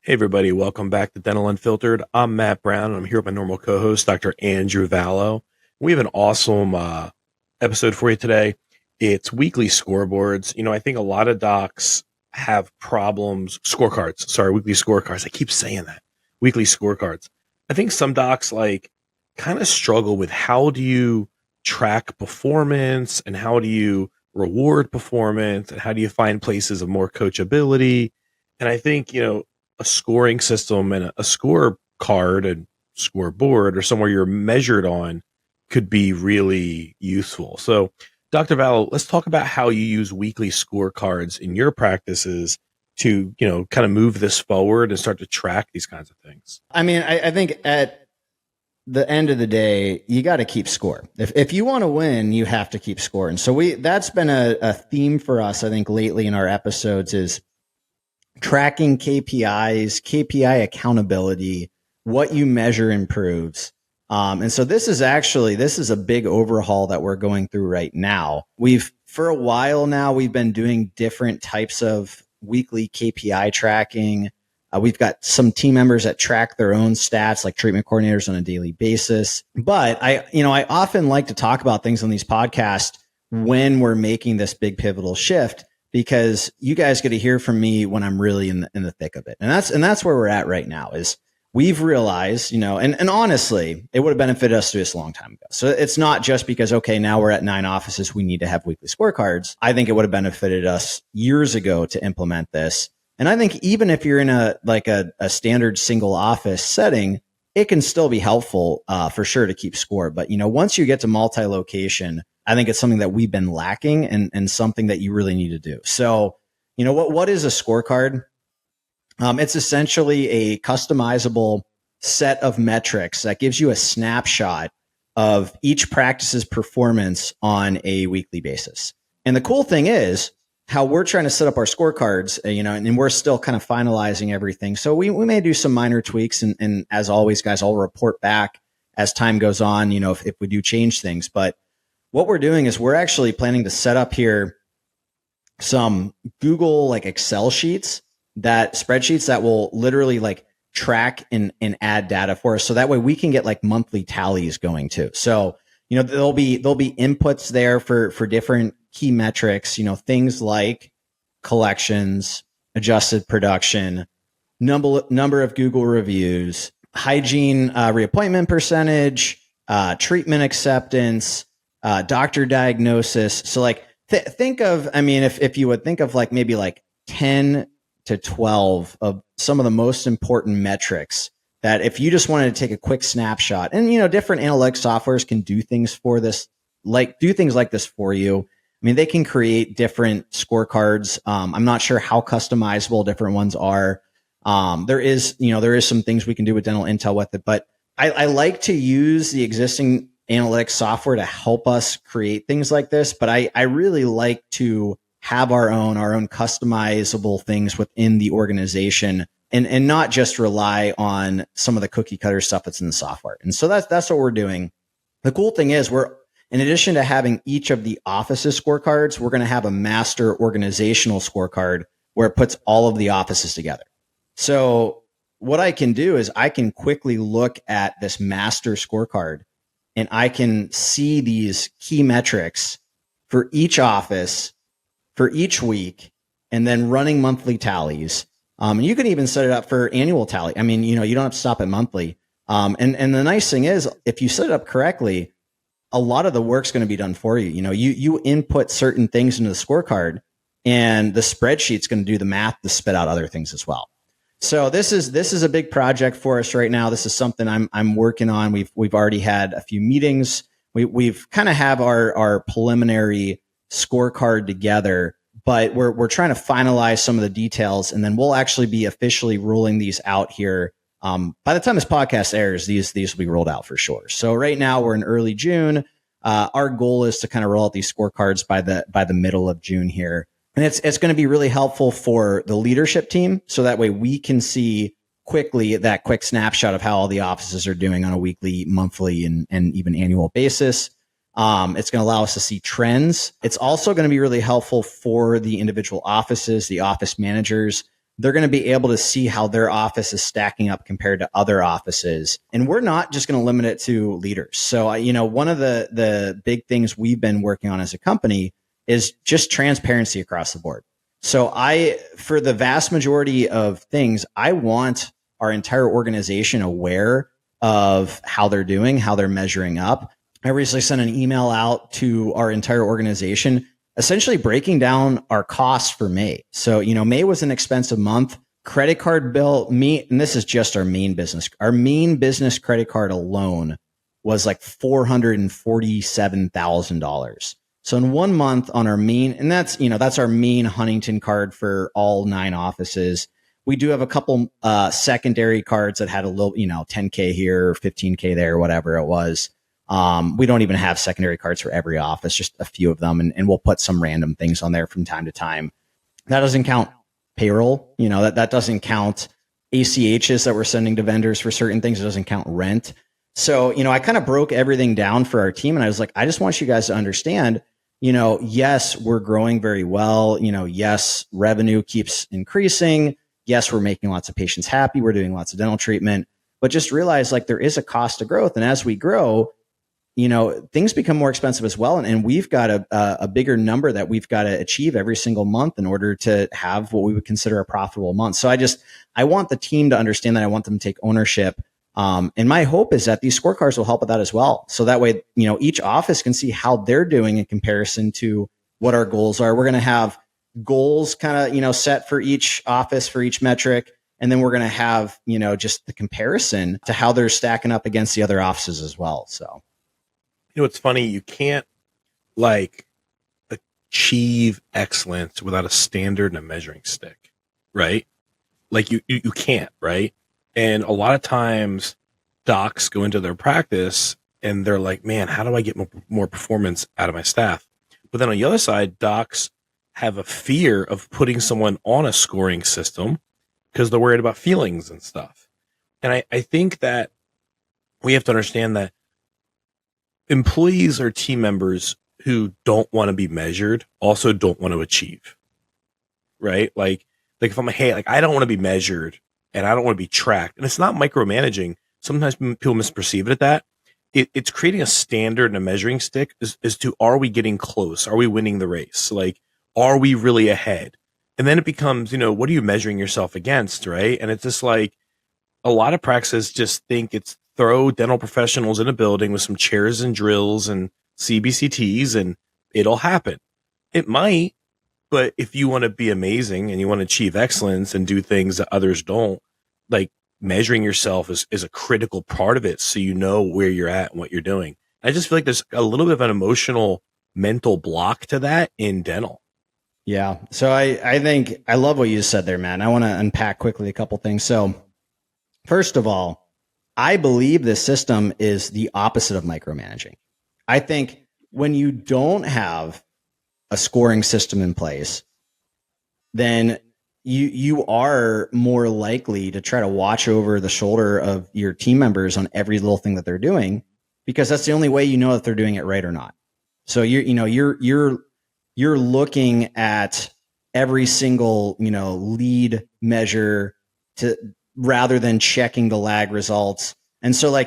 Hey everybody, welcome back to Dental Unfiltered. I'm Matt Brown, and I'm here with my normal co-host, Dr. Andrew Vallo. We have an awesome episode for you today. It's weekly scoreboards. I think a lot of docs have problems. Scorecards. Sorry, weekly scorecards. I keep saying that. Weekly scorecards. I think some docs kind of struggle with how do you track performance and how do you reward performance and how do you find places of more coachability. And I think, a scoring system and a score card and scoreboard or somewhere you're measured on could be really useful. So, Dr. Vallo, let's talk about how you use weekly scorecards in your practices to, kind of move this forward and start to track these kinds of things. I think at the end of the day, you got to keep score. If you want to win, you have to keep score. And so that's been a theme for us, I think, lately in our episodes is tracking KPIs, KPI accountability, what you measure improves. And so this is a big overhaul that we're going through right now. For a while now, we've been doing different types of weekly KPI tracking. We've got some team members that track their own stats, like treatment coordinators on a daily basis. But I often like to talk about things on these podcasts when we're making this big pivotal shift, because you guys get to hear from me when I'm really in the thick of it. And that's where we're at right now is we've realized, and honestly, it would have benefited us to this a long time ago. So it's not just because, okay, now we're at 9 offices, we need to have weekly scorecards. I think it would have benefited us years ago to implement this. And I think even if you're in a standard single office setting, it can still be helpful for sure to keep score. But, once you get to multi-location, I think it's something that we've been lacking and something that you really need to do. So, what is a scorecard? It's essentially a customizable set of metrics that gives you a snapshot of each practice's performance on a weekly basis. And the cool thing is how we're trying to set up our scorecards, and we're still kind of finalizing everything. So we may do some minor tweaks. And as always, guys, I'll report back as time goes on, if we do change things. But what we're doing is we're actually planning to set up here some Google Excel spreadsheets that will literally track and add data for us. So that way we can get monthly tallies going too. So, there'll be inputs there for different key metrics, things like collections, adjusted production, number of Google reviews, hygiene, reappointment percentage, treatment acceptance, doctor diagnosis. So think of, if you would think of maybe 10 to 12 of some of the most important metrics that if you just wanted to take a quick snapshot, and different analytics softwares can do things for this, do things like this for you. They can create different scorecards. I'm not sure how customizable different ones are. There is some things we can do with Dental Intel with it, but I like to use the existing analytics software to help us create things like this. But I really like to have our own customizable things within the organization and not just rely on some of the cookie cutter stuff that's in the software. And so that's what we're doing. The cool thing is in addition to having each of the offices scorecards, we're going to have a master organizational scorecard where it puts all of the offices together. So what I can do is I can quickly look at this master scorecard and I can see these key metrics for each office for each week, and then running monthly tallies. And you can even set it up for annual tally. You don't have to stop at monthly. And the nice thing is, if you set it up correctly, a lot of the work's going to be done for you. You input certain things into the scorecard, and the spreadsheet's going to do the math to spit out other things as well. So this is a big project for us right now. This is something I'm working on. We've already had a few meetings. We've kind of have our preliminary scorecard together, but we're trying to finalize some of the details, and then we'll actually be officially rolling these out here. By the time this podcast airs, these will be rolled out for sure. So right now we're in early June. Our goal is to kind of roll out these scorecards by the middle of June here. And it's going to be really helpful for the leadership team. So that way we can see quickly that quick snapshot of how all the offices are doing on a weekly, monthly, and even annual basis. It's going to allow us to see trends. It's also going to be really helpful for the individual offices, the office managers, they're going to be able to see how their office is stacking up compared to other offices. And we're not just going to limit it to leaders. So, one of the big things we've been working on as a company is just transparency across the board. So for the vast majority of things, I want our entire organization aware of how they're doing, how they're measuring up. I recently sent an email out to our entire organization, essentially breaking down our costs for May. So, May was an expensive month. Credit card bill, and this is just our main business. Our main business credit card alone was like $447,000. So in 1 month on our main, and that's our main Huntington card for all 9 offices. We do have a couple secondary cards that had a little, $10K here or $15K there, whatever it was. We don't even have secondary cards for every office, just a few of them. And we'll put some random things on there from time to time. That doesn't count payroll. That doesn't count ACHs that we're sending to vendors for certain things. It doesn't count rent. So, I kind of broke everything down for our team. And I was like, I just want you guys to understand, yes, we're growing very well. Yes, revenue keeps increasing. Yes, we're making lots of patients happy. We're doing lots of dental treatment, but just realize like there is a cost to growth. And as we grow, things become more expensive as well. And we've got a bigger number that we've got to achieve every single month in order to have what we would consider a profitable month. So I want the team to understand that. I want them to take ownership. And my hope is that these scorecards will help with that as well. So that way, each office can see how they're doing in comparison to what our goals are. We're going to have goals kind of, set for each office, for each metric. And then we're going to have, just the comparison to how they're stacking up against the other offices as well. So, it's funny. You can't achieve excellence without a standard and a measuring stick, right? Like you can't, right? And a lot of times docs go into their practice and they're like, man, how do I get more performance out of my staff? But then on the other side, docs have a fear of putting someone on a scoring system because they're worried about feelings and stuff. And I think that we have to understand that employees or team members who don't want to be measured also don't want to achieve, right? Like if I'm I don't want to be measured and I don't want to be tracked. And it's not micromanaging. Sometimes people misperceive it at that. It's creating a standard and a measuring stick as to, are we getting close? Are we winning the race? Are we really ahead? And then it becomes, what are you measuring yourself against, right? And it's just like a lot of practices just think it's throw dental professionals in a building with some chairs and drills and CBCTs and it'll happen. It might. But if you want to be amazing and you want to achieve excellence and do things that others don't, measuring yourself is a critical part of it. So you know where you're at and what you're doing. I just feel like there's a little bit of an emotional mental block to that in dental. Yeah. So I think I love what you said there, man. I want to unpack quickly a couple things. So first of all, I believe this system is the opposite of micromanaging. I think when you don't have a scoring system in place, then you are more likely to try to watch over the shoulder of your team members on every little thing that they're doing, because that's the only way you know if they're doing it right or not. So you're looking at every single, lead measure rather than checking the lag results. And so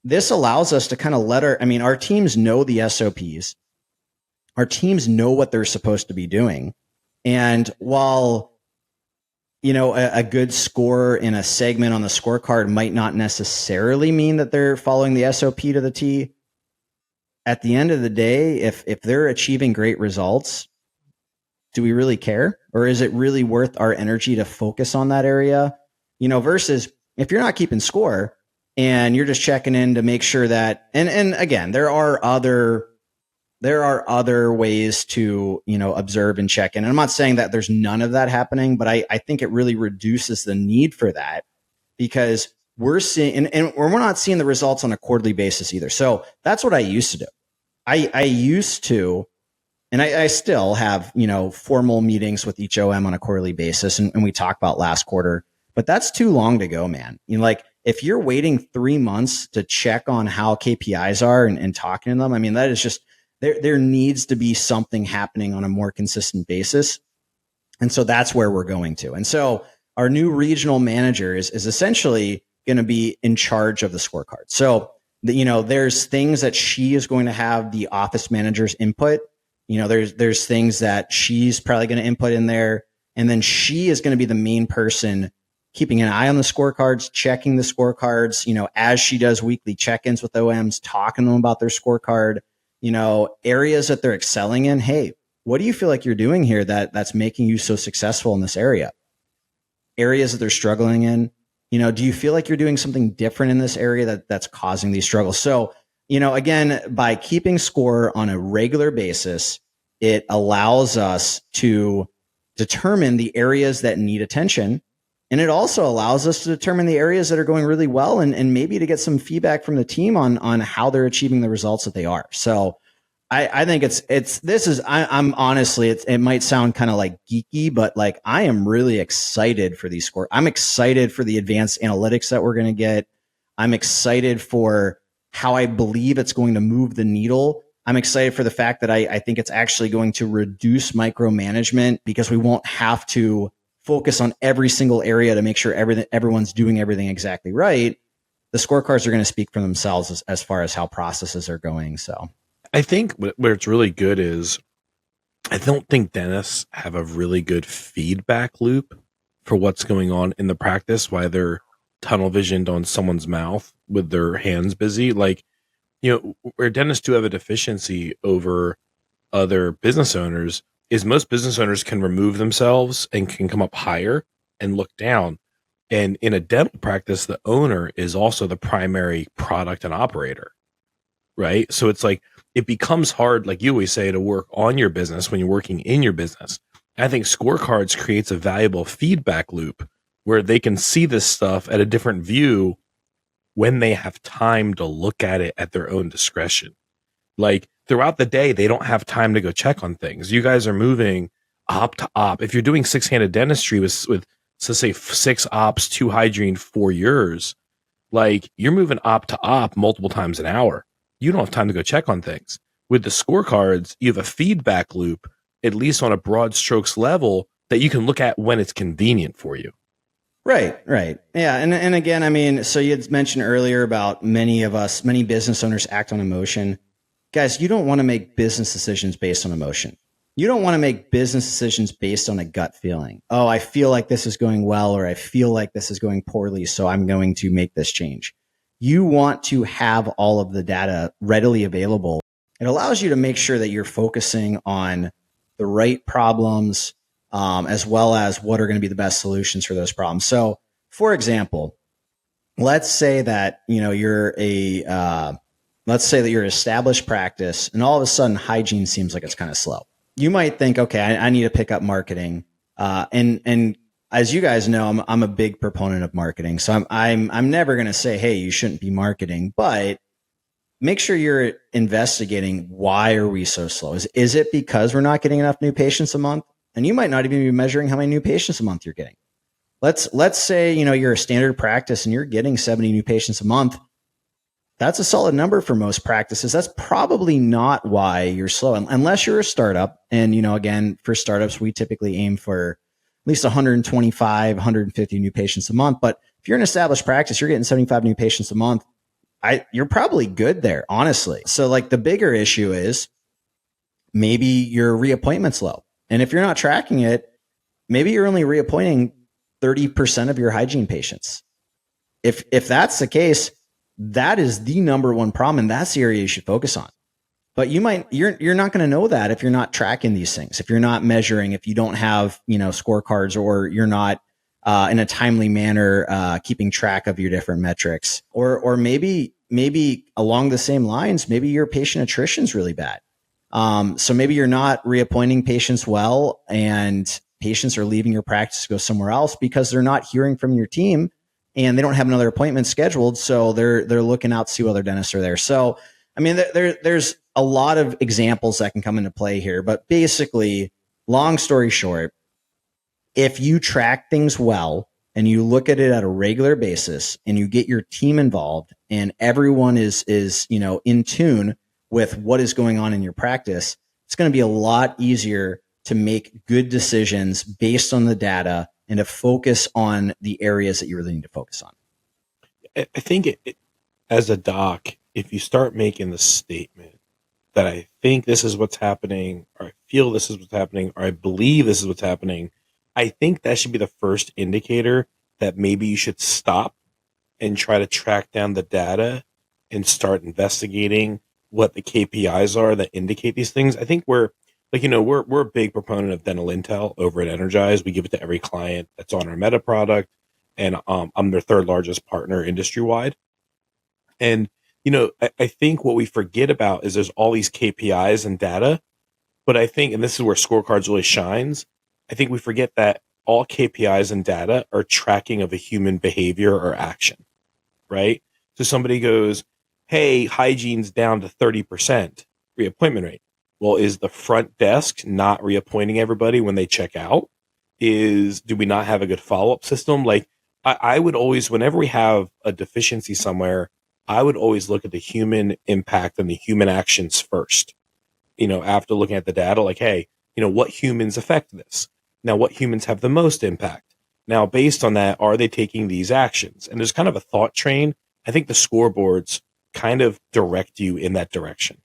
this allows us to kind of our teams know the SOPs. Our teams know what they're supposed to be doing. And while, a good score in a segment on the scorecard might not necessarily mean that they're following the SOP to the T, at the end of the day, if they're achieving great results, do we really care? Or is it really worth our energy to focus on that area? Versus if you're not keeping score and you're just checking in to make sure that, and again, there are other ways to, observe and check in. And I'm not saying that there's none of that happening, but I think it really reduces the need for that, because we're seeing, and we're not seeing the results on a quarterly basis either. So that's what I used to do. I used to, and I still have, formal meetings with each OM on a quarterly basis. And we talk about last quarter, but that's too long to go, man. If you're waiting 3 months to check on how KPIs are and talking to them, that is just, there needs to be something happening on a more consistent basis. And so that's where we're going to. And so our new regional manager is essentially going to be in charge of the scorecard. So, there's things that she is going to have the office manager's input. There's things that she's probably going to input in there. And then she is going to be the main person keeping an eye on the scorecards, checking the scorecards, as she does weekly check-ins with OMs, talking to them about their scorecard, areas that they're excelling in. Hey, what do you feel like you're doing here that's making you so successful in this area? Areas that they're struggling in, do you feel like you're doing something different in this area that's causing these struggles? So, again, by keeping score on a regular basis, it allows us to determine the areas that need attention. And it also allows us to determine the areas that are going really well and maybe to get some feedback from the team on how they're achieving the results that they are. So I think I'm honestly, it might sound kind of like geeky, but like I am really excited for these scores. I'm excited for the advanced analytics that we're going to get. I'm excited for how I believe it's going to move the needle. I'm excited for the fact that I think it's actually going to reduce micromanagement because we won't have to focus on every single area to make sure everyone's doing everything exactly right. The scorecards are going to speak for themselves as far as how processes are going. So I think where it's really good is I don't think dentists have a really good feedback loop for what's going on in the practice while they're tunnel visioned on someone's mouth with their hands busy. Like, where dentists do have a deficiency over other business owners is most business owners can remove themselves and can come up higher and look down. And in a dental practice, the owner is also the primary product and operator, right? So it's like, it becomes hard, like you always say, to work on your business when you're working in your business. I think Scorecards creates a valuable feedback loop where they can see this stuff at a different view when they have time to look at it at their own discretion. Like throughout the day, they don't have time to go check on things. You guys are moving op to op. If you're doing six-handed dentistry with so say 6 ops, 2 hygiene, 4 years, like you're moving op to op multiple times an hour. You don't have time to go check on things. With the scorecards, you have a feedback loop, at least on a broad strokes level, that you can look at when it's convenient for you. Right. Yeah. And again, I mean, so you had mentioned earlier about many business owners act on emotion. Guys, you don't want to make business decisions based on emotion. You don't want to make business decisions based on a gut feeling. Oh, I feel like this is going well, or I feel like this is going poorly, so I'm going to make this change. You want to have all of the data readily available. It allows you to make sure that you're focusing on the right problems, as well as what are going to be the best solutions for those problems. So, for example, let's say that you're an established practice, and all of a sudden hygiene seems like it's kind of slow. You might think, okay, I need to pick up marketing, and as you guys know, I'm a big proponent of marketing. So I'm never going to say, hey, you shouldn't be marketing, but make sure you're investigating why are we so slow? Is it because we're not getting enough new patients a month? And you might not even be measuring how many new patients a month you're getting. Let's say, you're a standard practice and you're getting 70 new patients a month. That's a solid number for most practices. That's probably not why you're slow, unless you're a startup. And, again, for startups, we typically aim for at least 125, 150 new patients a month. But if you're an established practice, you're getting 75 new patients a month. You're probably good there, honestly. So like the bigger issue is maybe your reappointment's low. And if you're not tracking it, maybe you're only reappointing 30% of your hygiene patients. If that's the case, that is the number one problem, and that's the area you should focus on. But you're not going to know that if you're not tracking these things, if you're not measuring, if you don't have scorecards, or you're not in a timely manner keeping track of your different metrics, or maybe along the same lines, maybe your patient attrition is really bad. So maybe you're not reappointing patients well, and patients are leaving your practice to go somewhere else because they're not hearing from your team and they don't have another appointment scheduled. So they're looking out to see what other dentists are there. So, I mean, there's a lot of examples that can come into play here, but basically, long story short, if you track things well and you look at it at a regular basis and you get your team involved and everyone is in tune with what is going on in your practice, it's going to be a lot easier to make good decisions based on the data and to focus on the areas that you really need to focus on. I think as a doc, if you start making the statement that I think this is what's happening, or I feel this is what's happening, or I believe this is what's happening, I think that should be the first indicator that maybe you should stop and try to track down the data and start investigating what the KPIs are that indicate these things. I think we're a big proponent of dental intel over at Energize. We give it to every client that's on our Meta product, and I'm their third largest partner industry wide. And I think what we forget about is there's all these KPIs and data, but I think, and this is where Scorecards really shines, I think we forget that all KPIs and data are tracking of a human behavior or action, right? So somebody goes, hey, hygiene's down to 30% reappointment rate. Well, is the front desk not reappointing everybody when they check out? Do we not have a good follow-up system? Like, I would always, whenever we have a deficiency somewhere, I would always look at the human impact and the human actions first, after looking at the data, like, hey, what humans affect this? Now, what humans have the most impact? Now, based on that, are they taking these actions? And there's kind of a thought train. I think the scoreboards kind of direct you in that direction.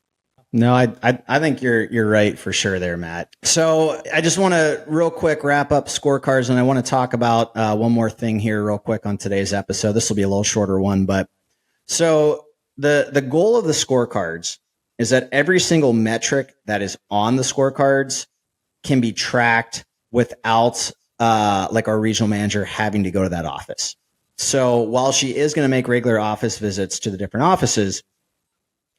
No, I think you're right for sure there, Matt. So I just want to real quick wrap up Scorecards, and I want to talk about one more thing here real quick on today's episode. This will be a little shorter one, but so the goal of the Scorecards is that every single metric that is on the Scorecards can be tracked without like our regional manager having to go to that office. So while she is going to make regular office visits to the different offices,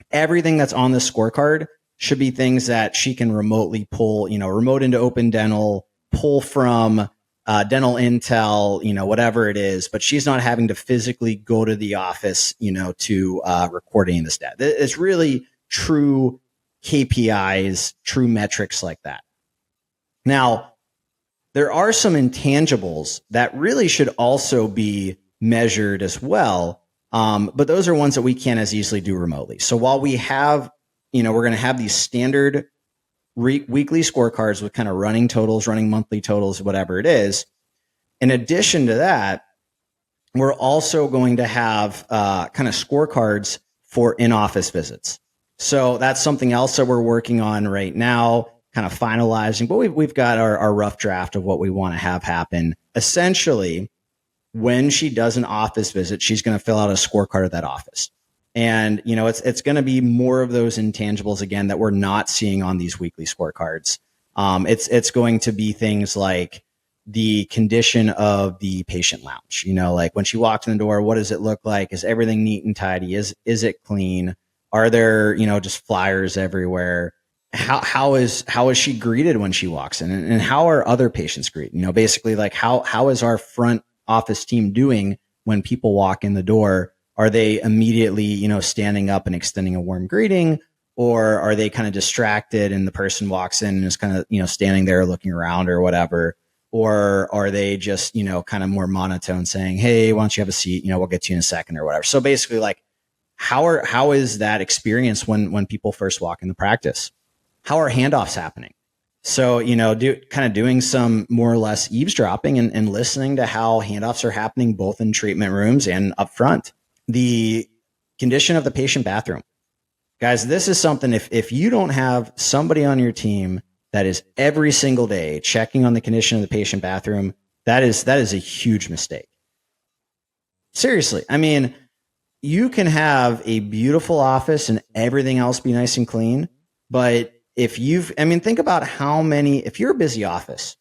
everything that's on the scorecard should be things that she can remotely pull, remote into Open Dental, pull from dental intel, whatever it is, but she's not having to physically go to the office, to record any of this data. It's really true KPIs, true metrics like that. Now, there are some intangibles that really should also be measured as well. But those are ones that we can't as easily do remotely. So while we have, we're going to have these standard weekly scorecards with kind of running totals, running monthly totals, whatever it is. In addition to that, we're also going to have kind of scorecards for in-office visits. So that's something else that we're working on right now, kind of finalizing, but we've got our rough draft of what we want to have happen. Essentially, when she does an office visit, she's going to fill out a scorecard of that office. And, it's going to be more of those intangibles, again, that we're not seeing on these weekly scorecards. It's going to be things like the condition of the patient lounge. Like when she walks in the door, what does it look like? Is everything neat and tidy? Is it clean? Are there, just flyers everywhere? How is she greeted when she walks in? And how are other patients greeted? Basically, like how is our front office team doing when people walk in the door? Are they immediately, standing up and extending a warm greeting, or are they kind of distracted and the person walks in and is kind of, standing there looking around or whatever? Or are they just, kind of more monotone saying, hey, why don't you have a seat? We'll get to you in a second or whatever. So basically, like, how is that experience when people first walk in the practice? How are handoffs happening? So, doing some more or less eavesdropping and listening to how handoffs are happening both in treatment rooms and up front. The condition of the patient bathroom. Guys, this is something, if you don't have somebody on your team that is every single day checking on the condition of the patient bathroom, that is a huge mistake. Seriously. I mean, you can have a beautiful office and everything else be nice and clean, but think about if you're a busy office,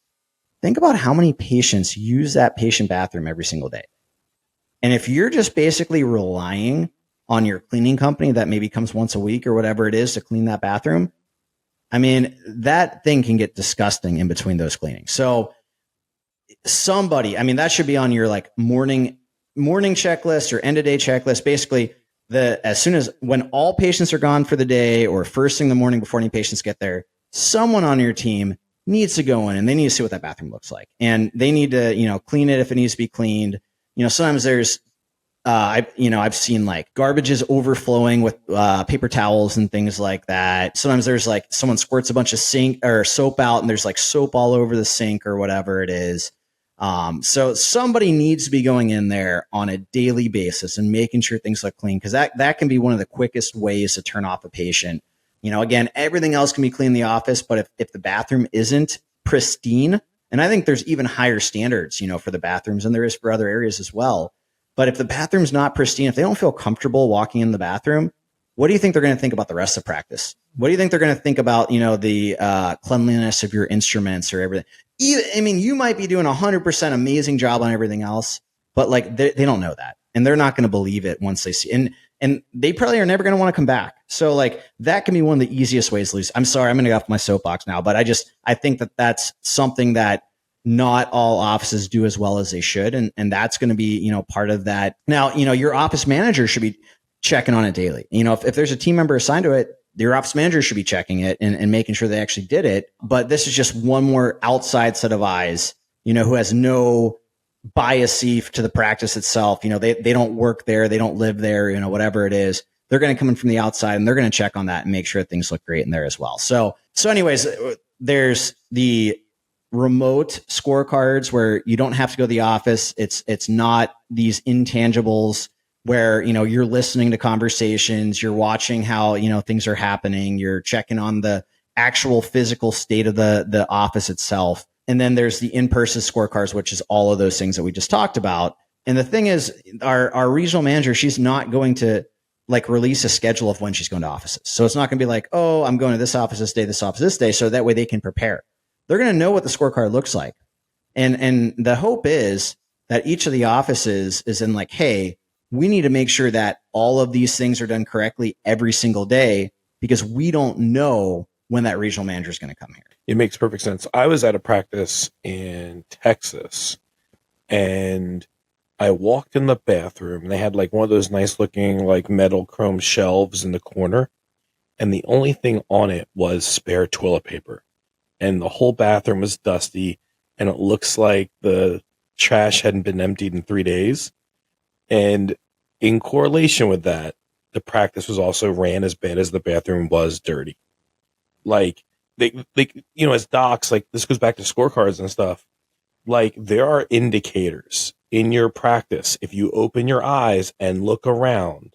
think about how many patients use that patient bathroom every single day. And if you're just basically relying on your cleaning company that maybe comes once a week or whatever it is to clean that bathroom, that thing can get disgusting in between those cleanings. So that should be on your like morning checklist or end of day checklist. Basically, as soon as when all patients are gone for the day or first thing in the morning before any patients get there, someone on your team needs to go in and they need to see what that bathroom looks like. And they need to, clean it if it needs to be cleaned. Sometimes there's, I've seen like garbage is overflowing with paper towels and things like that. Sometimes there's like someone squirts a bunch of sink or soap out and there's like soap all over the sink or whatever it is. So somebody needs to be going in there on a daily basis and making sure things look clean, because that can be one of the quickest ways to turn off a patient. Again, everything else can be clean in the office, but if the bathroom isn't pristine, and I think there's even higher standards, for the bathrooms than there is for other areas as well. But if the bathroom's not pristine, if they don't feel comfortable walking in the bathroom, what do you think they're going to think about the rest of practice? What do you think they're going to think about, the cleanliness of your instruments or everything? You might be doing 100% amazing job on everything else, but they don't know that, and they're not going to believe it once they see. And they probably are never going to want to come back. So that can be one of the easiest ways to lose. I'm sorry, I'm going to get off my soapbox now, but I think that that's something that not all offices do as well as they should. And that's going to be, part of that. Now, your office manager should be checking on it daily. If there's a team member assigned to it, your office manager should be checking it and making sure they actually did it. But this is just one more outside set of eyes, who has no bias to the practice itself. They don't work there. They don't live there, whatever it is. They're going to come in from the outside and they're going to check on that and make sure things look great in there as well. So anyways, there's the remote scorecards where you don't have to go to the office. It's not these intangibles where, you're listening to conversations, you're watching how, things are happening, you're checking on the actual physical state of the office itself. And then there's the in-person scorecards, which is all of those things that we just talked about. And the thing is, our regional manager, she's not going to release a schedule of when she's going to offices. So it's not going to be like, oh, I'm going to this office this day, this office this day. So that way they can prepare. They're going to know what the scorecard looks like. And the hope is that each of the offices is in hey, we need to make sure that all of these things are done correctly every single day, because we don't know when that regional manager is going to come here. It makes perfect sense. I was at a practice in Texas and I walked in the bathroom and they had one of those nice looking metal chrome shelves in the corner. And the only thing on it was spare toilet paper. And the whole bathroom was dusty and it looks like the trash hadn't been emptied in 3 days. And in correlation with that, the practice was also ran as bad as the bathroom was dirty. They as docs, this goes back to scorecards and stuff. There are indicators in your practice, if you open your eyes and look around,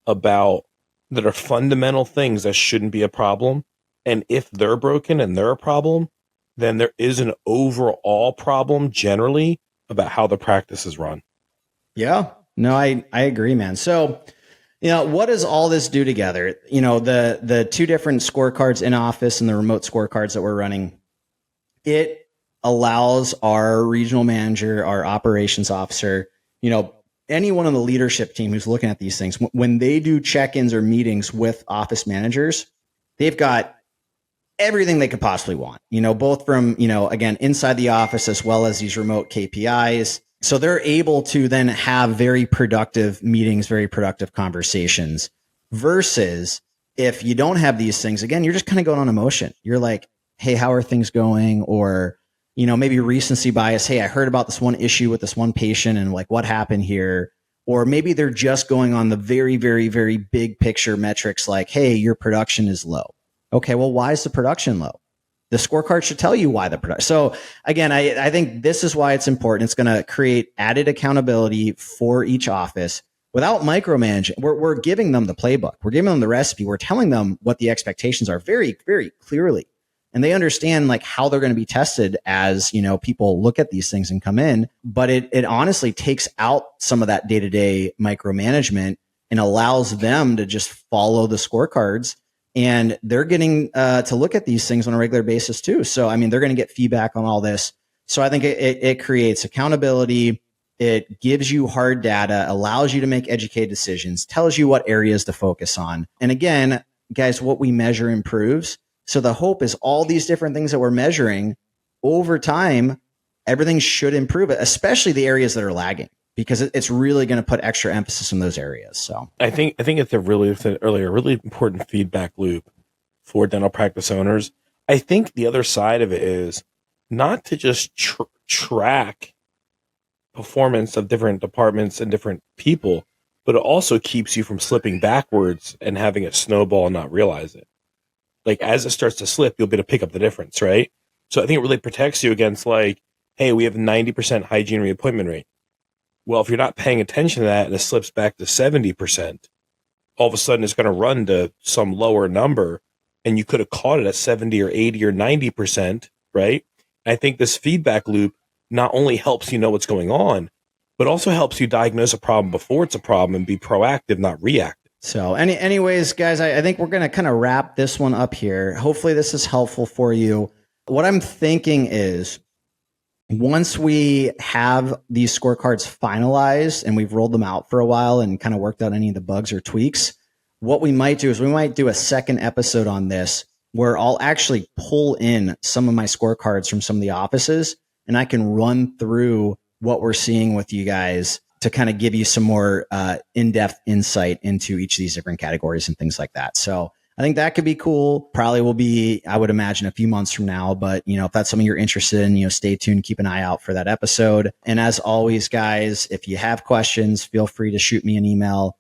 about that are fundamental things that shouldn't be a problem. And if they're broken and they're a problem, then there is an overall problem generally about how the practice is run. Yeah, no, I agree, man. So, what does all this do together? The two different scorecards in office and the remote scorecards that we're running, it allows our regional manager, our operations officer, anyone on the leadership team who's looking at these things, when they do check-ins or meetings with office managers, they've got everything they could possibly want, both from, again, inside the office as well as these remote KPIs. So they're able to then have very productive meetings, very productive conversations, versus if you don't have these things, again, you're just kind of going on emotion. You're like, hey, how are things going? Or, maybe recency bias. Hey, I heard about this one issue with this one patient and what happened here? Or maybe they're just going on the very, very, very big picture metrics hey, your production is low. Okay, well, why is the production low? The scorecard should tell you why the production. So again, I think this is why it's important. It's going to create added accountability for each office without micromanaging. We're giving them the playbook. We're giving them the recipe. We're telling them what the expectations are very, very clearly. And they understand how they're going to be tested as, people look at these things and come in. But it honestly takes out some of that day-to-day micromanagement and allows them to just follow the scorecards. And they're getting to look at these things on a regular basis too. So, they're going to get feedback on all this. So I think it creates accountability. It gives you hard data, allows you to make educated decisions, tells you what areas to focus on. And again, guys, what we measure improves. So the hope is all these different things that we're measuring over time, everything should improve, especially the areas that are lagging, because it's really going to put extra emphasis on those areas. So I think it's a really important feedback loop for dental practice owners. I think the other side of it is not to just track performance of different departments and different people, but it also keeps you from slipping backwards and having it snowball and not realize it. As it starts to slip, you'll be able to pick up the difference, right? So I think it really protects you against hey, we have 90% hygiene reappointment rate. Well, if you're not paying attention to that and it slips back to 70%, all of a sudden it's going to run to some lower number, and you could have caught it at 70 or 80 or 90%, right? And I think this feedback loop not only helps you know what's going on, but also helps you diagnose a problem before it's a problem and be proactive, not reactive. So anyways, guys, I think we're going to kind of wrap this one up here. Hopefully this is helpful for you. What I'm thinking is once we have these scorecards finalized and we've rolled them out for a while and kind of worked out any of the bugs or tweaks, what we might do is we might do a second episode on this where I'll actually pull in some of my scorecards from some of the offices and I can run through what we're seeing with you guys to kind of give you some more in-depth insight into each of these different categories and things like that. So I think that could be cool. Probably will be, I would imagine, a few months from now. But, if that's something you're interested in, stay tuned, keep an eye out for that episode. And as always, guys, if you have questions, feel free to shoot me an email.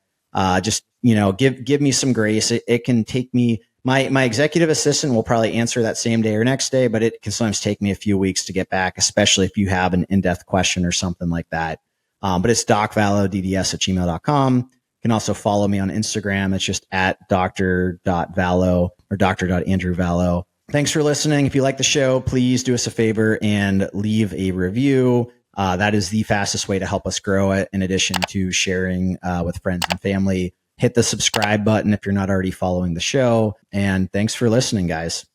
Just, give me some grace. It can take me, my executive assistant will probably answer that same day or next day, but it can sometimes take me a few weeks to get back, especially if you have an in-depth question or something like that. But it's docvallodds@gmail.com. You can also follow me on Instagram. It's just at dr.vallo or dr.andrewvallo. Thanks for listening. If you like the show, please do us a favor and leave a review. That is the fastest way to help us grow it, in addition to sharing with friends and family. Hit the subscribe button if you're not already following the show. And thanks for listening, guys.